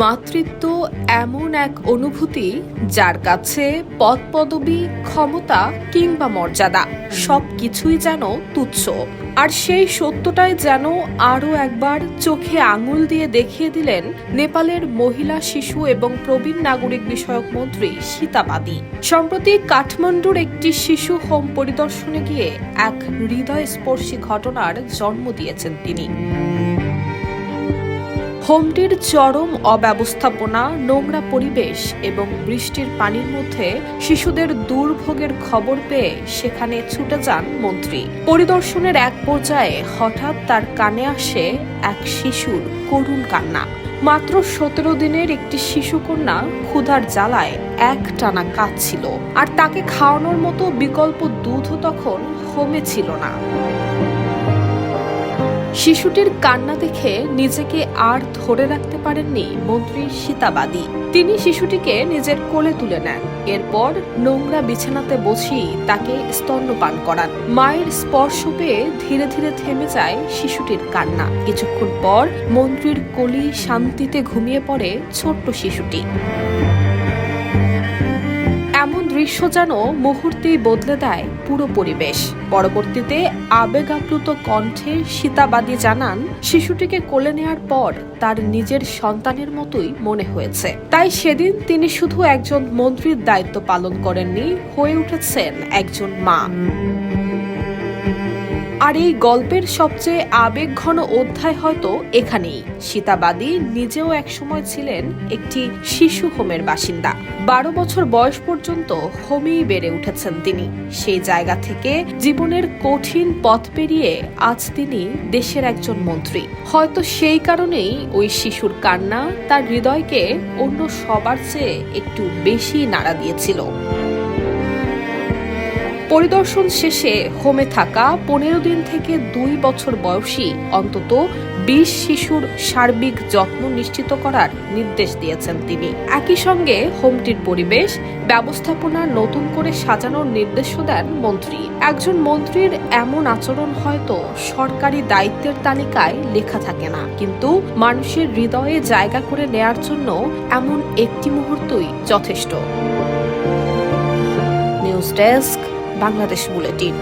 মাতৃত্ব এমন এক অনুভূতি যার কাছে পদ পদবি, ক্ষমতা কিংবা মর্যাদা সবকিছুই যেন তুচ্ছ। আর সেই সত্যটাই যেন আরও একবার চোখে আঙুল দিয়ে দেখিয়ে দিলেন নেপালের মহিলা, শিশু এবং প্রবীণ নাগরিক বিষয়ক মন্ত্রী সীতা বাদি। সম্প্রতি কাঠমান্ডুর একটি শিশু হোম পরিদর্শনে গিয়ে এক হৃদয়স্পর্শী ঘটনার জন্ম দিয়েছেন তিনি। হোমটির চরম অব্যবস্থাপনা, নোংরা পরিবেশ এবং বৃষ্টির পানির মধ্যে শিশুদের দুর্ভোগের খবর পেয়ে সেখানে ছুটে যান মন্ত্রী। পরিদর্শনের এক পর্যায়ে হঠাৎ তার কানে আসে এক শিশুর করুণ কান্না। মাত্র 17 দিনের একটি শিশুকন্যা ক্ষুধার জ্বালায় একটানা কাঁদছিল, আর তাকে খাওয়ানোর মতো বিকল্প দুধও তখন হোমে ছিল না। শিশুটির কান্না দেখে নিজেকে আর ধরে রাখতে পারেননি মন্ত্রী সীতা বাদি। তিনি শিশুটিকে নিজের কোলে তুলে নেন। এরপর নোংরা বিছানাতে বসিয়ে তাকে স্তন্যপান করান। মায়ের স্পর্শ পেয়ে ধীরে ধীরে থেমে যায় শিশুটির কান্না। কিছুক্ষণ পর মন্ত্রীর কোলে শান্তিতে ঘুমিয়ে পড়ে ছোট্ট শিশুটি। এমন দৃশ্য যেন মুহূর্তেই বদলে দেয় পুরো পরিবেশ। পরবর্তীতে আবেগ আপ্লুত কণ্ঠে সীতা বাদি জানান, শিশুটিকে কোলে নেওয়ার পর তার নিজের সন্তানের মতোই মনে হয়েছে। তাই সেদিন তিনি শুধু একজন মন্ত্রীর দায়িত্ব পালন করেননি, হয়ে উঠেছেন একজন মা। আর এই গল্পের সবচেয়ে আবেগঘন অধ্যায় হয়তো এখানেই। সীতা বাদি নিজেও একসময় ছিলেন একটি শিশু হোমের বাসিন্দা। 12 বছর বয়স পর্যন্ত হোমেই বেড়ে উঠেছেন তিনি। সেই জায়গা থেকে জীবনের কঠিন পথ পেরিয়ে আজ তিনি দেশের একজন মন্ত্রী। হয়তো সেই কারণেই ওই শিশুর কান্না তার হৃদয়কে অন্য সবার চেয়ে একটু বেশি নাড়া দিয়েছিল। পরিদর্শন শেষে হোমে থাকা 15 দিন থেকে 2 বছর বয়সী অন্তত 20 শিশুর সার্বিক যত্ন নিশ্চিত করার নির্দেশ দিয়েছেন তিনি। একই সঙ্গে হোমটির পরিবেশ ব্যবস্থাপনা নতুন করে সাজানোর নির্দেশও দেন মন্ত্রী। একজন মন্ত্রীর এমন আচরণ হয়তো সরকারি দায়িত্বের তালিকায় লেখা থাকে না, কিন্তু মানুষের হৃদয়ে জায়গা করে নেয়ার জন্য এমন একটি মুহূর্তই যথেষ্ট। News desk, Bangladesh bulletin.